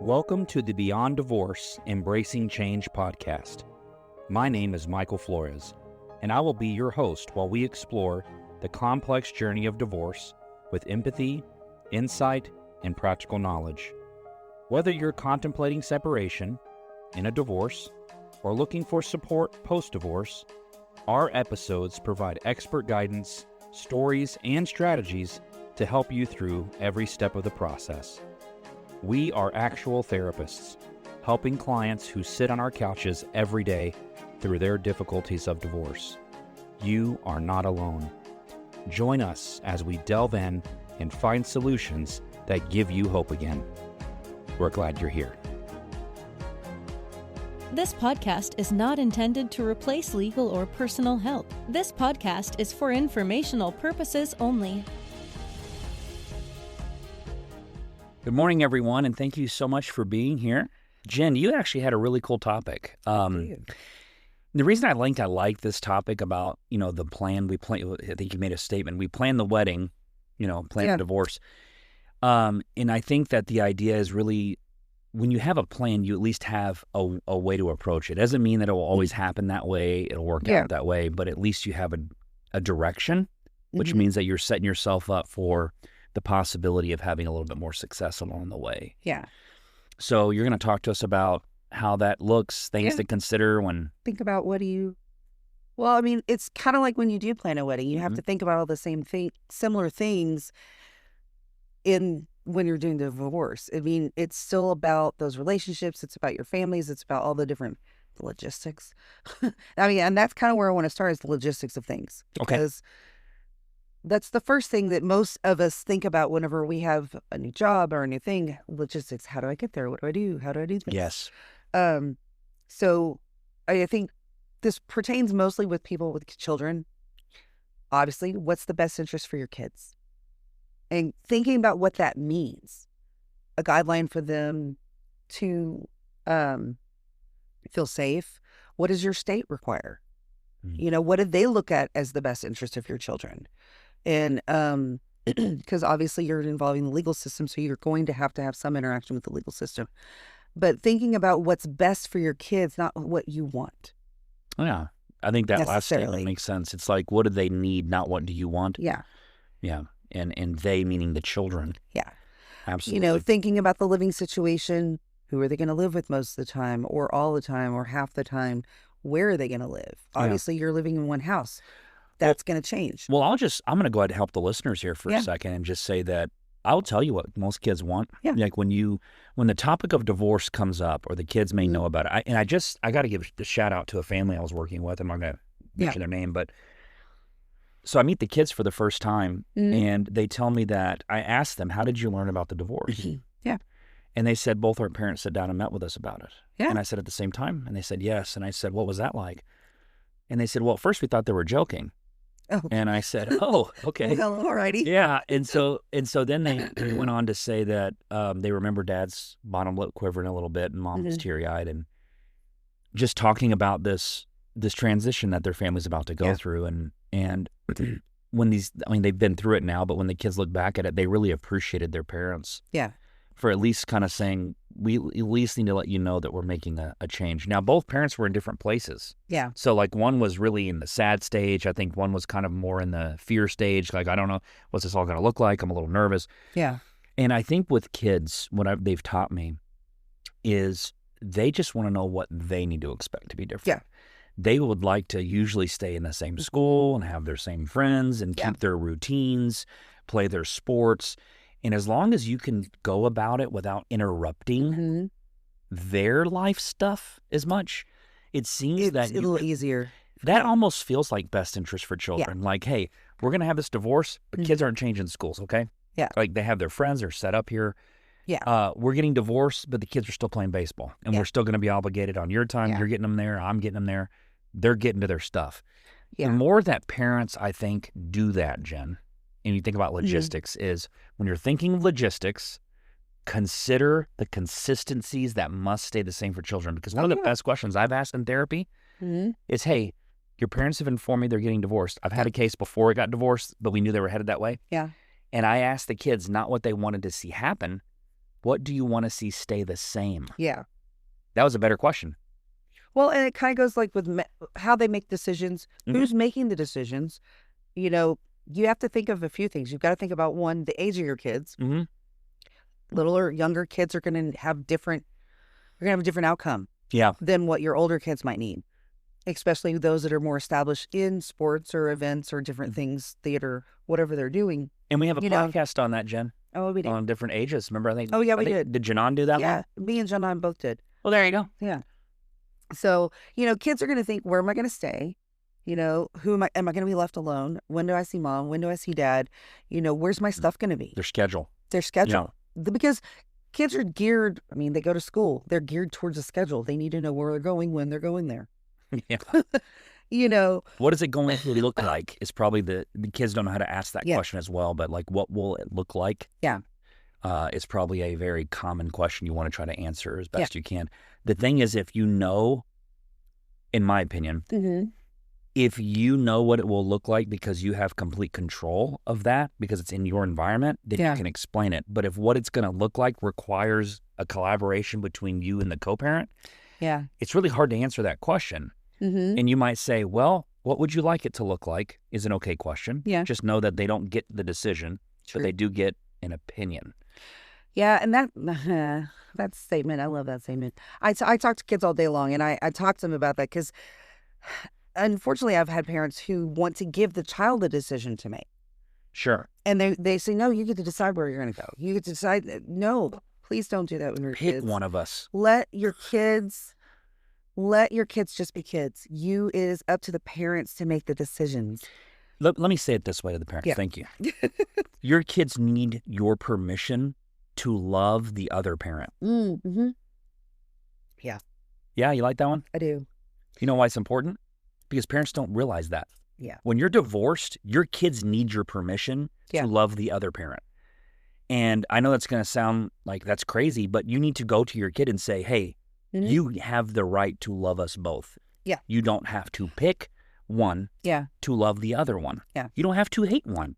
Welcome to the Beyond Divorce Embracing Change podcast. My name is Michael Flores, and I will be your host while we explore the complex journey of divorce with empathy, insight, and practical knowledge. Whether you're contemplating separation, in a divorce, or looking for support post-divorce, our episodes provide expert guidance, stories, and strategies to help you through every step of the process. We are actual therapists, helping clients who sit on our couches every day through their difficulties of divorce. You are not alone. Join us as we delve in and find solutions that give you hope again. We're glad you're here. This podcast is not intended to replace legal or personal help. This podcast is for informational purposes only. Good morning, everyone, and thank you so much for being here. Jen, you actually had a really cool topic. The reason I like this topic about, the plan, I think you made a statement, we plan the wedding, plan the divorce. And I think that the idea is really, when you have a plan, you at least have a way to approach it. It doesn't mean that it will always happen that way, it'll work out that way, but at least you have a direction, which means that you're setting yourself up for the possibility of having a little bit more success along the way. Yeah. So you're going to talk to us about how that looks, things to consider when... Think about it's kind of like when you do plan a wedding. You have to think about all the similar things when you're doing the divorce. I mean, it's still about those relationships. It's about your families. It's about all the different logistics. And that's kind of where I want to start, is the logistics of things. Because that's the first thing that most of us think about whenever we have a new job or a new thing. Logistics. How do I get there? What do I do? How do I do this? Yes. So I think this pertains mostly with people with children. Obviously, what's the best interest for your kids? And thinking about what that means. A guideline for them to feel safe. What does your state require? What did they look at as the best interest of your children? And because obviously you're involving the legal system, so you're going to have some interaction with the legal system. But thinking about what's best for your kids, not what you want. Yeah, I think that last statement makes sense. It's like, what do they need, not what do you want? Yeah. Yeah, and they meaning the children. Yeah. Absolutely. Thinking about the living situation, who are they going to live with most of the time, or all the time, or half the time? Where are they going to live? Obviously, you're living in one house. That's going to change. Well, I'm going to go ahead and help the listeners here for a second and just say that I'll tell you what most kids want. Yeah. Like when the topic of divorce comes up, or the kids may know about it. I got to give a shout out to a family I was working with. I'm not going to mention their name, but so I meet the kids for the first time, and they tell me that I asked them, how did you learn about the divorce? Yeah. And they said both our parents sat down and met with us about it. Yeah. And I said, at the same time? And they said, yes. And I said, what was that like? And they said, well, at first we thought they were joking. Oh. And I said, oh, okay. Well, all righty. Yeah. And so then they went on to say that they remember Dad's bottom lip quivering a little bit and Mom was teary-eyed, and just talking about this transition that their family's about to go through. And when they've been through it now, but when the kids look back at it, they really appreciated their parents. Yeah. For at least kind of saying, we at least need to let you know that we're making a change. Now, both parents were in different places. Yeah. So, like, one was really in the sad stage. I think one was kind of more in the fear stage. Like, I don't know, what's this all going to look like? I'm a little nervous. Yeah. And I think with kids, what they've taught me is they just want to know what they need to expect to be different. Yeah. They would like to usually stay in the same school and have their same friends and keep their routines, play their sports. And as long as you can go about it without interrupting their life stuff as much, it seems it's a little easier. That almost feels like best interest for children. Yeah. Like, hey, we're going to have this divorce, but kids aren't changing schools, okay? Yeah. Like, they have their friends, they're set up here. Yeah. We're getting divorced, but the kids are still playing baseball. And we're still going to be obligated on your time. Yeah. You're getting them there. I'm getting them there. They're getting to their stuff. Yeah. The more that parents, I think, do that, Jen, and you think about logistics, is when you're thinking of logistics, consider the consistencies that must stay the same for children. Because one of the best questions I've asked in therapy is, hey, your parents have informed me they're getting divorced. I've had a case before it got divorced, but we knew they were headed that way. Yeah. And I asked the kids not what they wanted to see happen. What do you want to see stay the same? Yeah. That was a better question. Well, and it kind of goes like with how they make decisions, who's making the decisions. You know, you have to think of a few things. You've got to think about, one, the age of your kids. Little or younger kids are going to have different, you're going to have a different outcome than what your older kids might need, especially those that are more established in sports or events or different things, theater, whatever they're doing. And we have a podcast on that, Jen. Oh, we did. On different ages. Remember, I think. Oh, yeah, we did. Did Janan do that one? Yeah, me and Janan both did. Well, there you go. Yeah. So, you know, kids are going to think, where am I going to stay? You know, am I going to be left alone? When do I see mom? When do I see dad? You know, where's my stuff going to be? Their schedule. Because kids are geared, I mean, they go to school. They're geared towards a schedule. They need to know where they're going, when they're going there. Yeah. You know. What is it going to look like is probably the kids don't know how to ask that question as well, but like, what will it look like? Yeah. Is probably a very common question you want to try to answer as best you can. The thing is, if you know, in my opinion, if you know what it will look like because you have complete control of that, because it's in your environment, then you can explain it. But if what it's going to look like requires a collaboration between you and the co-parent, it's really hard to answer that question. And you might say, well, what would you like it to look like is an okay question. Yeah. Just know that they don't get the decision, but they do get an opinion. Yeah, and that statement, I love that statement. I talk to kids all day long, and I talk to them about that because, unfortunately, I've had parents who want to give the child the decision to make. Sure. And they say, no, you get to decide where you're going to go. You get to decide. No, please don't do that with your kids. Pick one of us. Let your kids just be kids. It is up to the parents to make the decisions. Let me say it this way to the parents. Thank you. Your kids need your permission to love the other parent. Yeah. Yeah, you like that one? I do. You know why it's important? Because parents don't realize that. Yeah. When you're divorced, your kids need your permission to love the other parent. And I know that's going to sound like that's crazy, but you need to go to your kid and say, hey, you have the right to love us both. Yeah. You don't have to pick one to love the other one. Yeah. You don't have to hate one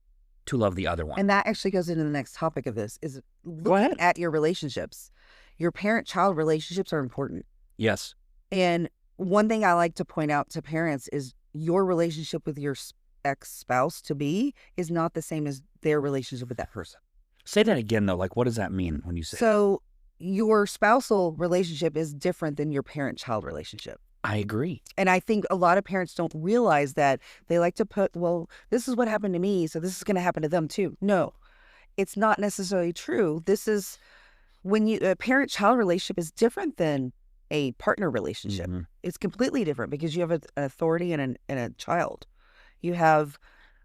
to love the other one. And that actually goes into the next topic of this, is looking at your relationships. Your parent-child relationships are important. Yes. And one thing I like to point out to parents is your relationship with your ex-spouse to be is not the same as their relationship with that person. Say that again, though. Like, what does that mean when you say So your spousal relationship is different than your parent-child relationship. I agree. And I think a lot of parents don't realize that. They like to put, well, this is what happened to me, so this is going to happen to them too. No, it's not necessarily true. This is when a parent-child relationship is different than a partner relationship. It's completely different because you have an authority and a child. You have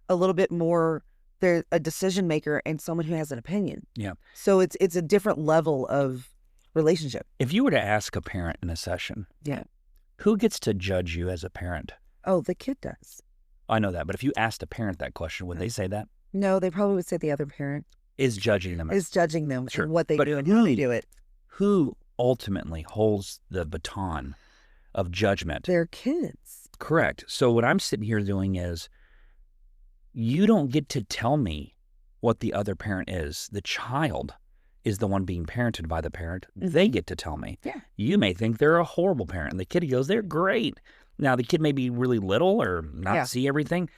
a little bit more, they're a decision maker and someone who has an opinion. Yeah. So it's a different level of relationship. If you were to ask a parent in a session, who gets to judge you as a parent? Oh, the kid does. I know that, but if you asked a parent that question, would they say that? No, they probably would say the other parent is judging them. Is judging them for what they do and how they do it. Who ultimately holds the baton of judgment? Their kids. Correct. So what I'm sitting here doing is, you don't get to tell me what the other parent is. The child is the one being parented by the parent. They get to tell me. Yeah. You may think they're a horrible parent. The kid goes, they're great. Now, the kid may be really little or not see everything.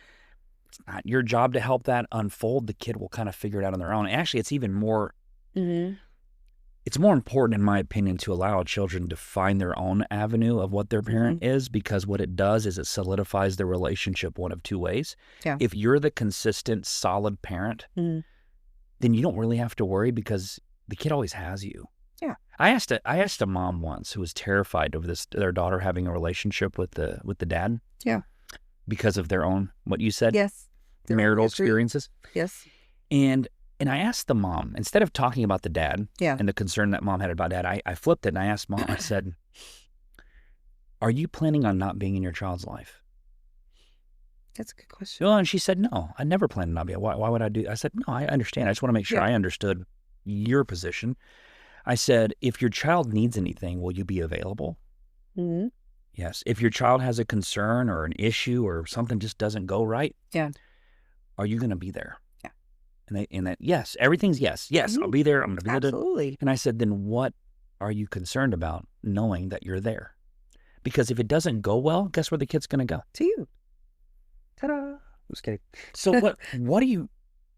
It's not your job to help that unfold. The kid will kind of figure it out on their own. Actually, it's even more, it's more important, in my opinion, to allow children to find their own avenue of what their parent is, because what it does is it solidifies the relationship one of two ways. Yeah. If you're the consistent, solid parent, then you don't really have to worry because the kid always has you. Yeah. I asked a mom once who was terrified of their daughter having a relationship with the dad. Yeah. Because of their own, what you said? Yes. Marital experiences. Yes. And I asked the mom, instead of talking about the dad and the concern that mom had about dad, I flipped it and I asked mom, I said, are you planning on not being in your child's life? That's a good question. Well, and she said, no, I never plan to not be. Why would I do? I said, no, I understand. I just want to make sure I understood your position. I said, if your child needs anything, will you be available? Yes. If your child has a concern or an issue or something just doesn't go right, Yeah. are you going to be there? Yeah. And that, yes, everything's yes. Yes, I'll be there. I'm going to be there. Absolutely. And I said, then what are you concerned about knowing that you're there? Because if it doesn't go well, guess where the kid's going to go? To you. Ta-da. I'm just kidding. So what do you,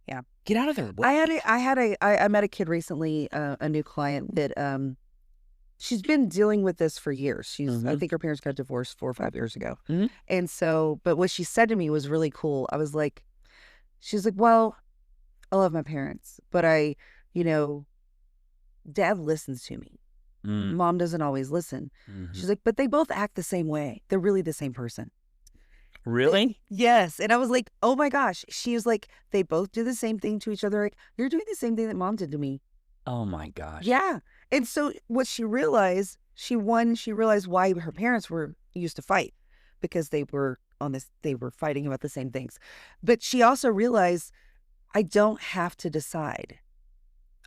Yeah. Get out of there. I met a kid recently, a new client that, she's been dealing with this for years. I think her parents got divorced 4 or 5 years ago. Mhm. And so, but what she said to me was really cool. I was like, she's like, well, I love my parents, but Dad listens to me. Mom doesn't always listen. She's like, but they both act the same way. They're really the same person. Really? Yes. And I was like, oh my gosh. She was like, they both do the same thing to each other. Like, you're doing the same thing that Mom did to me. Oh my gosh. Yeah. And so what she realized, she realized why her parents used to fight, because they were fighting about the same things. But she also realized, I don't have to decide.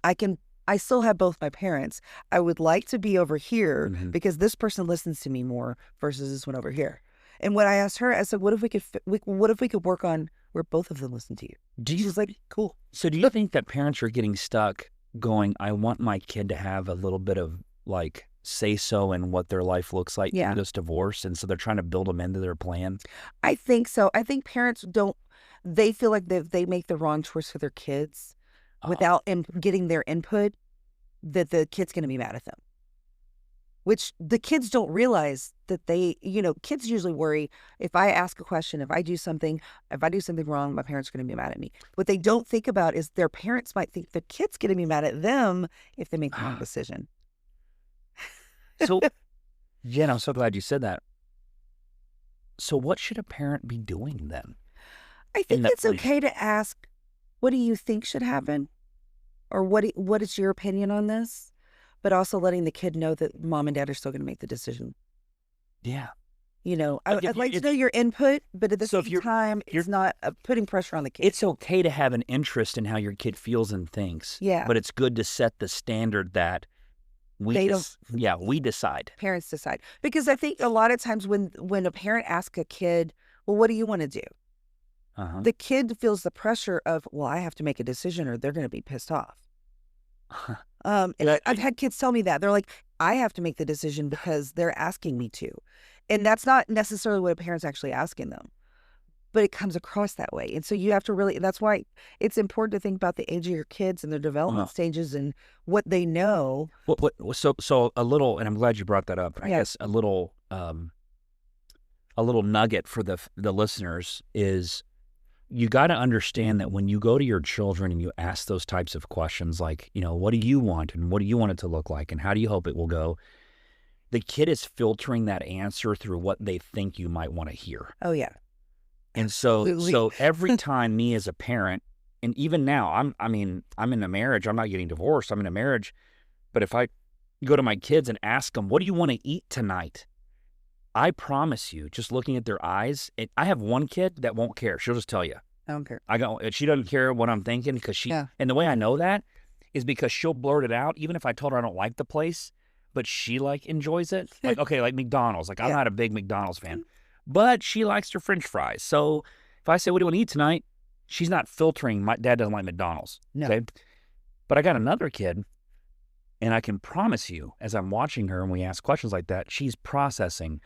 I still have both my parents. I would like to be over here because this person listens to me more versus this one over here. And when I asked her, I said, what if we could work on where both of them listen to you? She's like, cool. So do you think that parents are getting stuck going, I want my kid to have a little bit of like say-so in what their life looks like through this divorce, and so they're trying to build them into their plan? I think so. I think parents they feel like they make the wrong choice for their kids without getting their input, that the kid's going to be mad at them. Which the kids don't realize that kids usually worry, if I ask a question, if I do something wrong, my parents are going to be mad at me. What they don't think about is their parents might think the kid's going to be mad at them if they make the wrong decision. So, Jen, I'm so glad you said that. So what should a parent be doing then? I think it's okay to ask, what do you think should happen? Or what is your opinion on this? But also letting the kid know that Mom and Dad are still going to make the decision. Yeah. I'd like to know your input, but at the same time, it's not putting pressure on the kid. It's okay to have an interest in how your kid feels and thinks. Yeah. But it's good to set the standard that we decide. Parents decide. Because I think a lot of times when a parent asks a kid, well, what do you want to do? The kid feels the pressure of, well, I have to make a decision or they're going to be pissed off. And I've had kids tell me that. They're like, I have to make the decision because they're asking me to. And that's not necessarily what a parent's actually asking them. But it comes across that way. And so you have to that's why it's important to think about the age of your kids and their development stages and what they know. So a little, and I'm glad you brought that up. I guess a little nugget for the listeners is, you got to understand that when you go to your children and you ask those types of questions like, what do you want and what do you want it to look like and how do you hope it will go? The kid is filtering that answer through what they think you might want to hear. Oh, yeah. And so every time me as a parent, and even now, I'm in a marriage, I'm not getting divorced, I'm in a marriage, but if I go to my kids and ask them, what do you want to eat tonight? I promise you, just looking at their eyes, I have one kid that won't care. She'll just tell you. I don't care. She doesn't care what I'm thinking because and the way I know that is because she'll blurt it out, even if I told her I don't like the place, but she enjoys it. Like McDonald's. I'm not a big McDonald's fan, but she likes her French fries. So if I say, what do you want to eat tonight? She's not filtering, my dad doesn't like McDonald's. No. Okay. But I got another kid, and I can promise you, as I'm watching her and we ask questions like that, she's processing,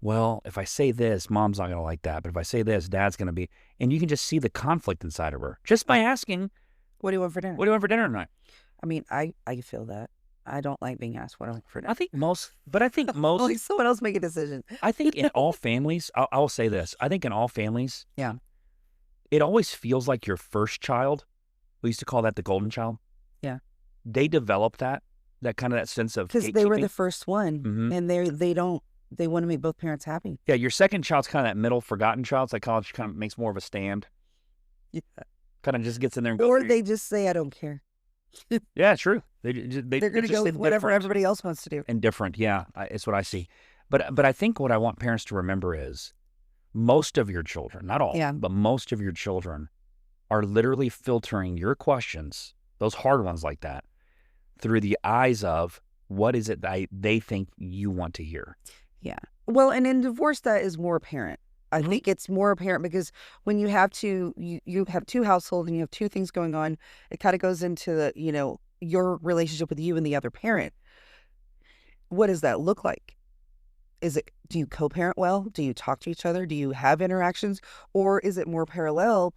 well, if I say this, Mom's not going to like that. But if I say this, Dad's going to be... And you can just see the conflict inside of her just by asking, what do you want for dinner? What do you want for dinner tonight? I mean, I feel that. I don't like being asked what I want for dinner. I think most... Like someone else make a decision. I think in all families, I'll say this. I think in all families, it always feels like your first child. We used to call that the golden child. Yeah. They develop that kind of that sense of... Because they were the first one, and they want to make both parents happy. Yeah, your second child's kind of that middle forgotten child. It's like college kind of makes more of a stand. Yeah. Kind of just gets in there. Or they just say, I don't care. Yeah, true. They're going to go with whatever everybody else wants to do. Indifferent, yeah. It's what I see. But I think what I want parents to remember is most of your children, not all, but most of your children are literally filtering your questions, those hard ones like that, through the eyes of what is it that they think you want to hear. Yeah. Well, and in divorce, that is more apparent. I think it's more apparent because when you have you have two households and you have two things going on, it kind of goes into the, your relationship with you and the other parent. What does that look like? Do you co-parent well? Do you talk to each other? Do you have interactions? Or is it more parallel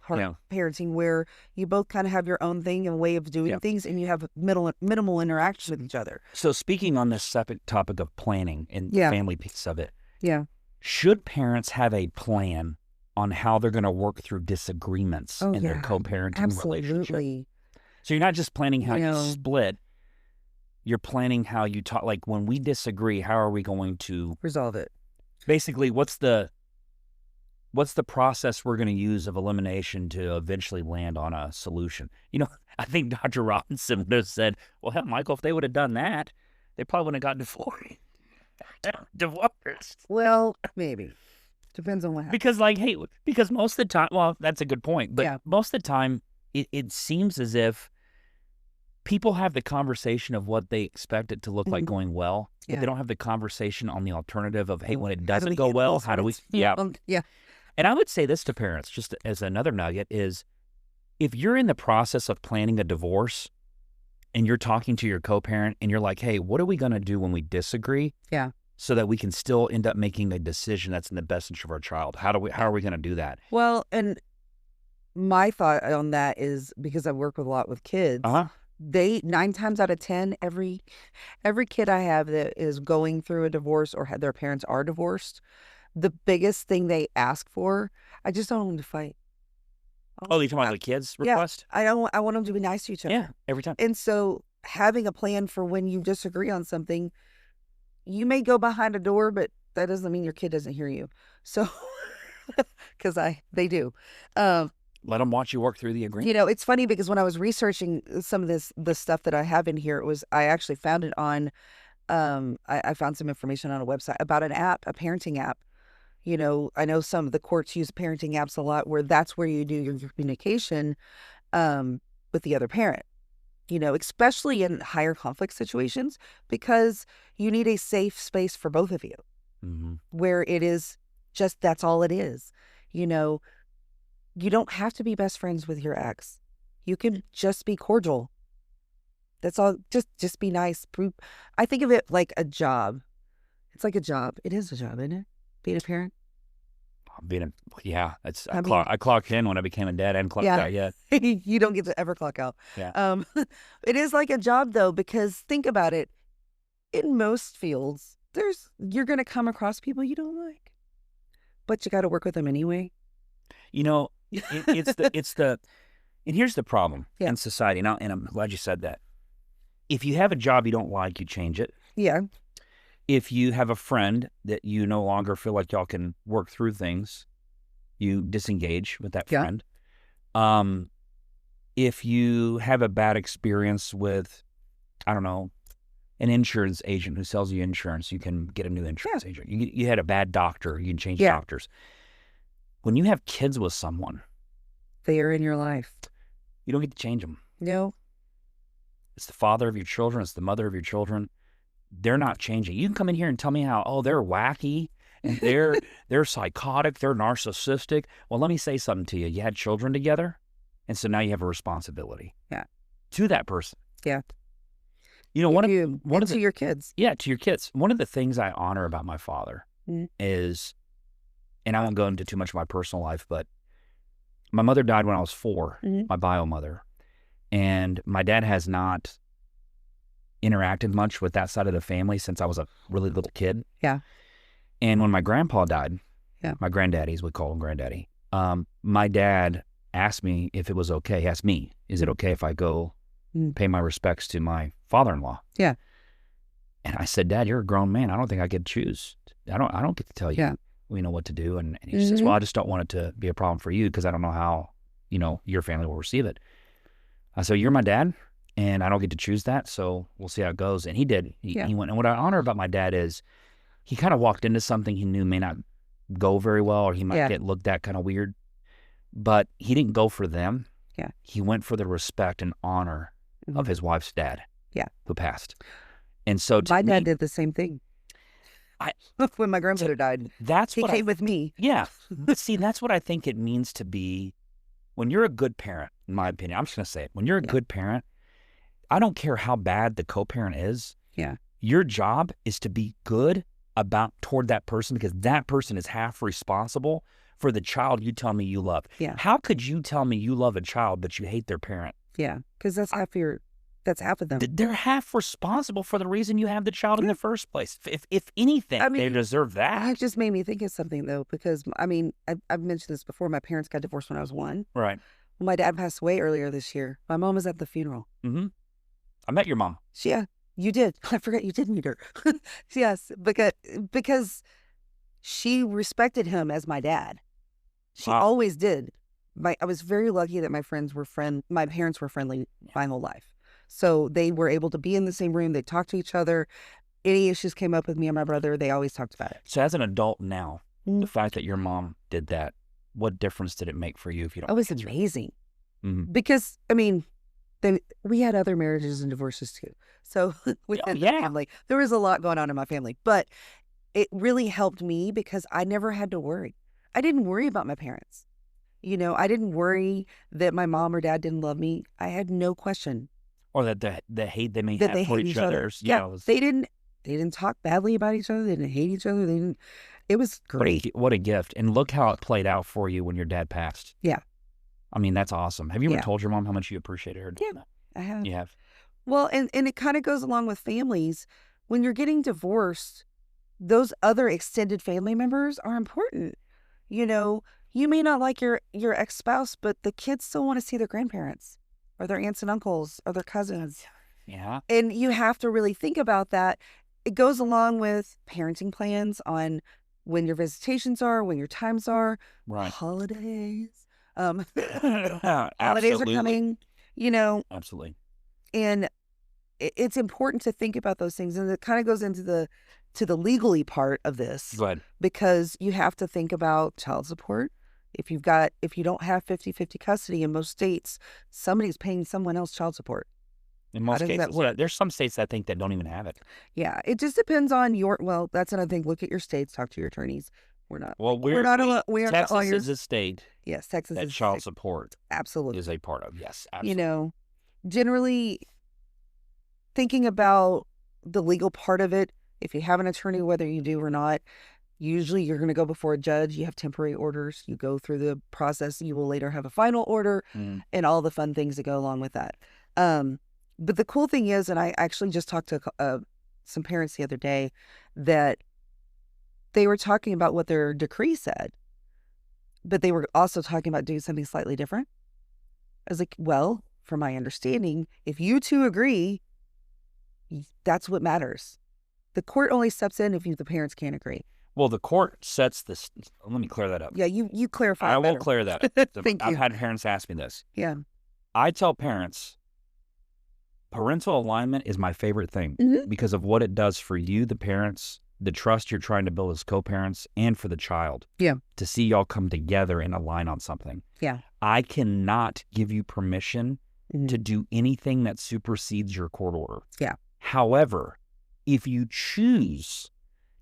parenting where you both kind of have your own thing and way of doing things and you have minimal interaction with each other? So speaking on this separate topic of planning and family piece of it, should parents have a plan on how they're going to work through disagreements in their co-parenting relationship? So you're not just planning how you split. You're planning how you talk. Like when we disagree, how are we going to resolve it? Basically, what's the process we're going to use of elimination to eventually land on a solution? I think Dr. Robinson would have said, well, hell, Michael, if they would have done that, they probably wouldn't have gotten divorced. Well, maybe. Depends on what happens. Because most of the time, well, that's a good point, but most of the time, it seems as if people have the conversation of what they expect it to look like going well, but they don't have the conversation on the alternative of, hey, when it doesn't go well, how do we... And I would say this to parents, just as another nugget, is if you're in the process of planning a divorce and you're talking to your co-parent and you're like, hey, what are we going to do when we disagree? So that we can still end up making a decision that's in the best interest of our child. How are we going to do that? Well, and my thought on that is because I work a lot with kids, they 9 times out of 10, every kid I have that is going through a divorce or their parents are divorced, the biggest thing they ask for, I just don't want them to fight. Oh, you talking about the kids' request? I want them to be nice to each other. Yeah, every time. And so having a plan for when you disagree on something, you may go behind a door, but that doesn't mean your kid doesn't hear you. So, because they do. Let them watch you work through the agreement. It's funny because when I was researching some of the stuff that I have in here, I actually found it on, I found some information on a website about an app, a parenting app. I know some of the courts use parenting apps a lot where that's where you do your communication with the other parent, especially in higher conflict situations, because you need a safe space for both of you where it is just, that's all it is. You don't have to be best friends with your ex. You can just be cordial. That's all. Just be nice. I think of it like a job. It's like a job. It is a job, isn't it? Being a parent. I clocked in when I became a dad. I hadn't clocked out yet. You don't get to ever clock out. Yeah. It is like a job though, because think about it. In most fields, you're going to come across people you don't like, but you got to work with them anyway. And here's the problem in society now, and I'm glad you said that. If you have a job you don't like, you change it. Yeah. If you have a friend that you no longer feel like y'all can work through things, you disengage with that friend. If you have a bad experience with, I don't know, an insurance agent who sells you insurance, you can get a new insurance agent. You had a bad doctor, you can change doctors. When you have kids with someone, they are in your life. You don't get to change them. No. It's the father of your children. It's the mother of your children. They're not changing. You can come in here and tell me how, they're wacky and they're psychotic, they're narcissistic. Well, let me say something to you. You had children together, and so now you have a responsibility. To that person. Yeah. To your kids. Yeah, to your kids. One of the things I honor about my father is, and I won't go into too much of my personal life, but my mother died when I was 4, my bio mother. And my dad has not interacted much with that side of the family since I was a really little kid. Yeah. And when my grandpa died, my granddaddy, we call him granddaddy, my dad asked me if it was okay. He asked me, is it okay if I go pay my respects to my father-in-law? Yeah. And I said, Dad, you're a grown man. I don't think I could choose. I don't get to tell you, what to do. And he says, well, I just don't want it to be a problem for you because I don't know how, your family will receive it. I said, you're my dad, and I don't get to choose that, so we'll see how it goes. And he did. He went. And what I honor about my dad is he kind of walked into something he knew may not go very well, or he might get looked at kind of weird. But he didn't go for them. Yeah. He went for the respect and honor of his wife's dad. Yeah. Who passed. And so my dad did the same thing. when my grandmother died. That's he what came with me. Yeah. See, that's what I think it means to be, when you're a good parent, in my opinion, I'm just going to say it. When you're a good parent, I don't care how bad the co-parent is. Yeah. Your job is to be good toward that person, because that person is half responsible for the child you tell me you love. Yeah. How could you tell me you love a child but you hate their parent? Yeah. Because that's half of them. They're half responsible for the reason you have the child in the first place. If anything, they deserve that. It just made me think of something, though, because, I mean, I've mentioned this before. My parents got divorced when I was 1. Right. Well, my dad passed away earlier this year. My mom was at the funeral. Mm-hmm. I met your mom. Yeah, you did. I forgot you did meet her. Yes, because she respected him as my dad. She always did. I was very lucky that my parents were friendly my whole life. So they were able to be in the same room. They talked to each other. Any issues came up with me and my brother, they always talked about it. So as an adult now, the fact that your mom did that, what difference did it make for you? If you don't, it was amazing. Mm-hmm. Because, I mean, we had other marriages and divorces too. So within the family, there was a lot going on in my family. But it really helped me because I never had to worry. I didn't worry about my parents. You know, I didn't worry that my mom or dad didn't love me. I had no question. Or that the hate they may have for each other. Yeah, they didn't talk badly about each other. They didn't hate each other. It was great. What a gift. And look how it played out for you when your dad passed. Yeah. I mean, that's awesome. Have you ever told your mom how much you appreciated her doing that? I have. You have? Well, and it kind of goes along with families. When you're getting divorced, those other extended family members are important. You know, you may not like your ex-spouse, but the kids still want to see their grandparents or their aunts and uncles or their cousins. Yeah. And you have to really think about that. It goes along with parenting plans on when your visitations are, when your times are, right. Holidays. Holidays are coming, you know. Absolutely. And it's important to think about those things. And it kind of goes into the legally part of this. Go ahead. Because you have to think about child support. If you don't have 50-50 custody in most states, somebody's paying someone else child support. In most cases, there's some states I think that don't even have it. Yeah, it just depends on that's another thing. Look at your states, talk to your attorneys. We're not Texas is a state. Yes, Texas that is child support absolutely is a part of. Yes, absolutely. You know, generally thinking about the legal part of it, if you have an attorney, whether you do or not, usually you're going to go before a judge. You have temporary orders. You go through the process. You will later have a final order and all the fun things that go along with that. But the cool thing is, and I actually just talked to some parents the other day, that they were talking about what their decree said, but they were also talking about doing something slightly different. I was like, well, from my understanding, if you two agree, that's what matters. The court only steps in if the parents can't agree. Well, the court sets this. Let me clear that up. Yeah, you clarify. I will clear that up. Thank you. I've had parents ask me this. Yeah. I tell parents, parental alignment is my favorite thing because of what it does for you, the parents, the trust you're trying to build as co-parents, and for the child. Yeah. To see y'all come together and align on something. Yeah. I cannot give you permission to do anything that supersedes your court order. Yeah. However, if you choose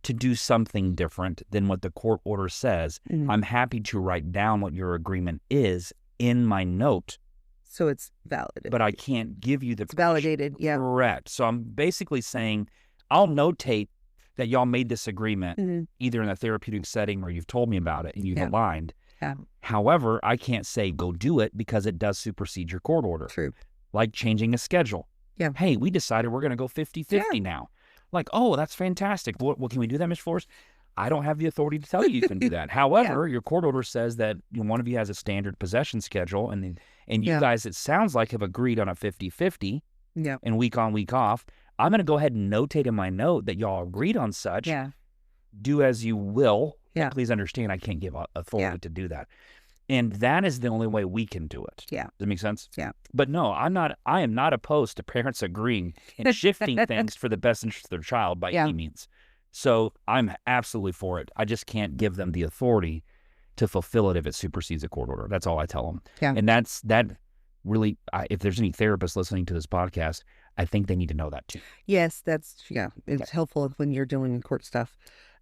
to do something different than what the court order says, I'm happy to write down what your agreement is in my note. So it's validated. But I can't give you the... It's validated, yeah. Correct. So I'm basically saying, I'll notate that y'all made this agreement either in a therapeutic setting or you've told me about it and you've aligned. Yeah. However, I can't say go do it because it does supersede your court order. True. Like changing a schedule. Yeah. Hey, we decided we're going to go 50-50 now. Like, oh, that's fantastic. Well, can we do that, Ms. Flores? I don't have the authority to tell you you can do that. However, your court order says that one of you has a standard possession schedule, and you guys, it sounds like, have agreed on a 50-50 and week on, week off. I'm going to go ahead and notate in my note that y'all agreed on such. Yeah. Do as you will. Yeah. Please understand I can't give authority to do that. And that is the only way we can do it. Yeah. Does that make sense? Yeah. But no, I am not opposed to parents agreeing and shifting things for the best interest of their child by any means. So I'm absolutely for it. I just can't give them the authority to fulfill it if it supersedes a court order. That's all I tell them. Yeah. And really, if there's any therapists listening to this podcast, I think they need to know that too. Yes, it's helpful when you're dealing with court stuff.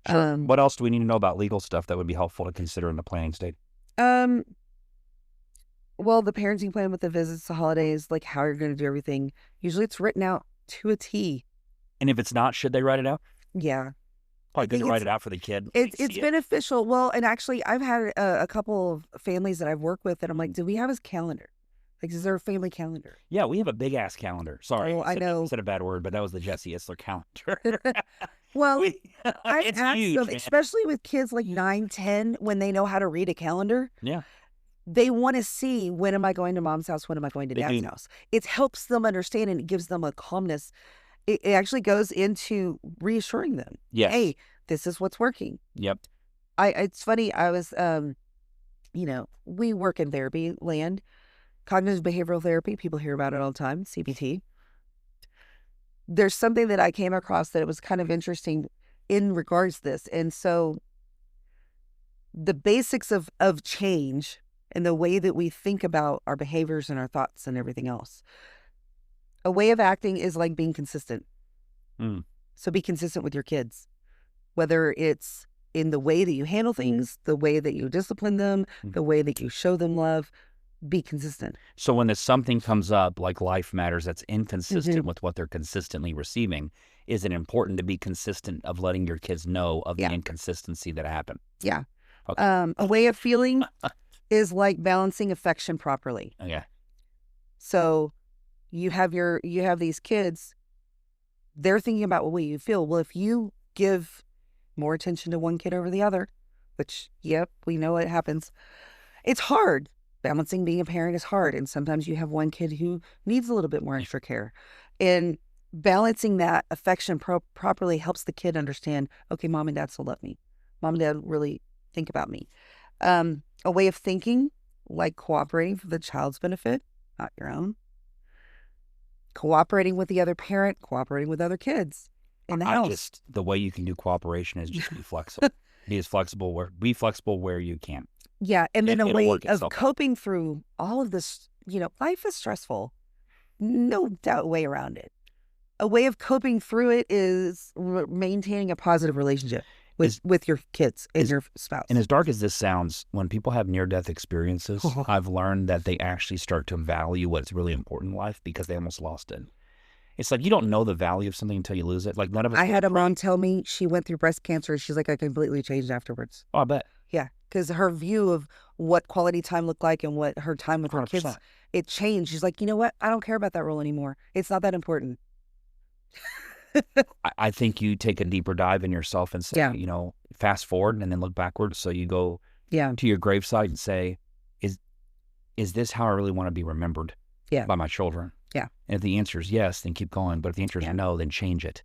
Sure. What else do we need to know about legal stuff that would be helpful to consider in the planning stage? Well, the parenting plan with the visits, the holidays, like how you're going to do everything. Usually it's written out to a T. And if it's not, should they write it out? Yeah. Probably good to write it out for the kid. It's beneficial. Well, and actually, I've had a couple of families that I've worked with, and I'm like, do we have his calendar? Like, is there a family calendar? Yeah, we have a big ass calendar. Sorry, I know. I said a bad word, but that was the Jesse Isler calendar. Well, I've it's asked huge, them, man. especially with kids like 9, 10, when they know how to read a calendar. Yeah. They want to see, when am I going to mom's house? When am I going to dad's house? It helps them understand, and it gives them a calmness. It actually goes into reassuring them. Yes. Hey, this is what's working. Yep. It's funny. I was, we work in therapy land, cognitive behavioral therapy. People hear about it all the time, CBT. There's something that I came across that it was kind of interesting in regards to this. And so the basics of change and the way that we think about our behaviors and our thoughts and everything else. A way of acting is like being consistent. So be consistent with your kids, whether it's in the way that you handle things, the way that you discipline them, the way that you show them love. Be consistent. So when something comes up, like life matters, that's inconsistent with what they're consistently receiving, is it important to be consistent of letting your kids know of the inconsistency that happened? Yeah. Okay. A way of feeling is like balancing affection properly. Okay. So you have these kids, they're thinking about what you feel. Well, if you give more attention to one kid over the other, which, we know it happens, it's hard. Balancing being a parent is hard. And sometimes you have one kid who needs a little bit more extra care. And balancing that affection properly helps the kid understand, okay, mom and dad still love me. Mom and dad really think about me. A way of thinking, like cooperating for the child's benefit, not your own. Cooperating with the other parent, cooperating with other kids in the house. The way you can do cooperation is just be flexible. Be flexible where you can. Yeah, and then a way of coping out. Through all of this, life is stressful. No doubt way around it. A way of coping through it is maintaining a positive relationship with your kids and your spouse. And as dark as this sounds, when people have near-death experiences, I've learned that they actually start to value what's really important in life because they almost lost it. It's like you don't know the value of something until you lose it. Like none of us. I had a mom tell me she went through breast cancer. She's like, I completely changed afterwards. Oh, I bet. Yeah, because her view of what quality time looked like and what her time with her 100%. kids, it changed. She's like, you know what? I don't care about that role anymore. It's not that important. I think you take a deeper dive in yourself and say, fast forward and then look backwards. So you go to your gravesite and say, is this how I really want to be remembered by my children? Yeah. And if the answer is yes, then keep going. But if the answer is no, then change it.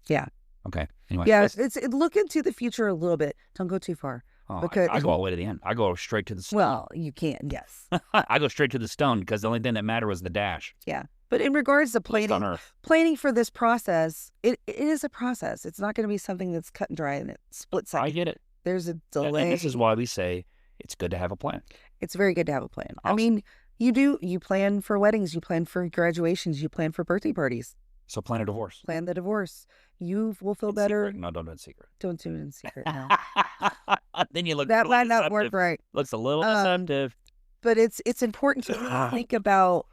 Yeah. Okay. Anyway. Yeah, look into the future a little bit. Don't go too far. Oh, because I go all the way to the end. I go straight to the stone. Well, you can't, yes. I go straight to the stone because the only thing that mattered was the dash. Yeah. But in regards to planning for this process, it is a process. It's not going to be something that's cut and dry in a split second. I get it. There's a delay. And this is why we say it's good to have a plan. It's very good to have a plan. Awesome. I mean, you plan for weddings, you plan for graduations, you plan for birthday parties. So plan a divorce. Plan the divorce. You will feel better. Secret. No, don't do it in secret. Don't do it in secret, no. Then you look. That might not work right. Looks a little deceptive. But it's important to think about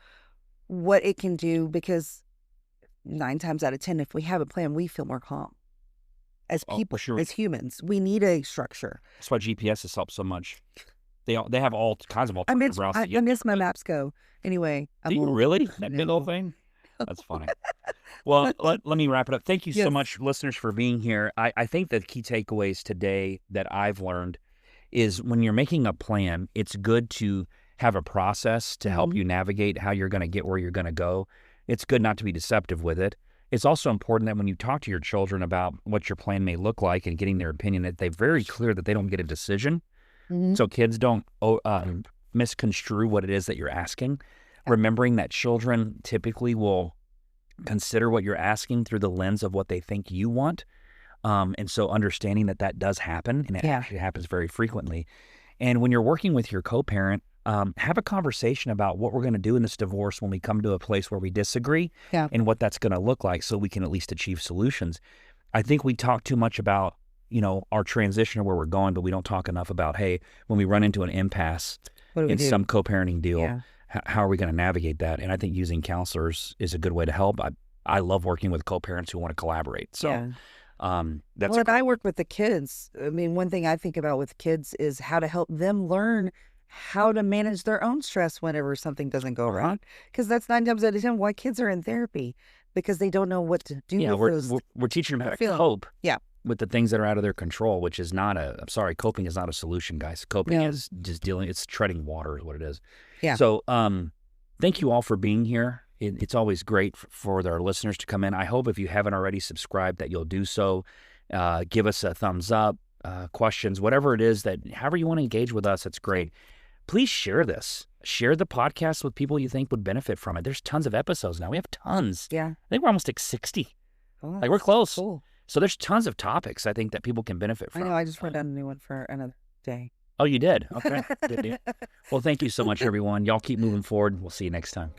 what it can do, because 9 times out of 10, if we have a plan, we feel more calm. As people, as humans, we need a structure. That's why GPS has helped so much. They have all kinds of alternative routes. I miss my maps go. Anyway. Do you really? That big old thing? That's funny. Well, let me wrap it up. Thank you so much, listeners, for being here. I think the key takeaways today that I've learned is when you're making a plan, it's good to have a process to help you navigate how you're going to get where you're going to go. It's good not to be deceptive with it. It's also important that when you talk to your children about what your plan may look like and getting their opinion, that they're very clear that they don't get a decision. So kids don't misconstrue what it is that you're asking. Remembering that children typically will consider what you're asking through the lens of what they think you want. And so understanding that does happen, and it actually happens very frequently. And when you're working with your co-parent, have a conversation about what we're going to do in this divorce when we come to a place where we disagree Yeah. and what that's going to look like so we can at least achieve solutions. I think we talk too much about, our transition or where we're going, but we don't talk enough about, hey, when we run into an impasse What do we in do? some co-parenting deal, Yeah. how are we going to navigate that? And I think using counselors is a good way to help. I love working with co-parents who want to collaborate. So Yeah. that's Well, and I work with the kids. I mean, one thing I think about with kids is how to help them learn how to manage their own stress whenever something doesn't go right. Because that's 9 times out of 10 why kids are in therapy, because they don't know what to do with those. we're teaching them how to feelings. cope. Yeah. With the things that are out of their control, which is not coping is not a solution, guys. Coping No. is just it's treading water is what it is. Yeah. So thank you all for being here. It's always great for our listeners to come in. I hope if you haven't already subscribed that you'll do so. Give us a thumbs up, questions, whatever it is however you want to engage with us, it's great. Please share this. Share the podcast with people you think would benefit from it. There's tons of episodes now. We have tons. Yeah. I think we're almost at 60. Oh, Like we're close. Cool. So there's tons of topics I think that people can benefit I from. know. I just wrote down a new one for another day. Oh, you did? Okay. Good deal. Well, thank you so much, everyone. Y'all keep moving forward. We'll see you next time.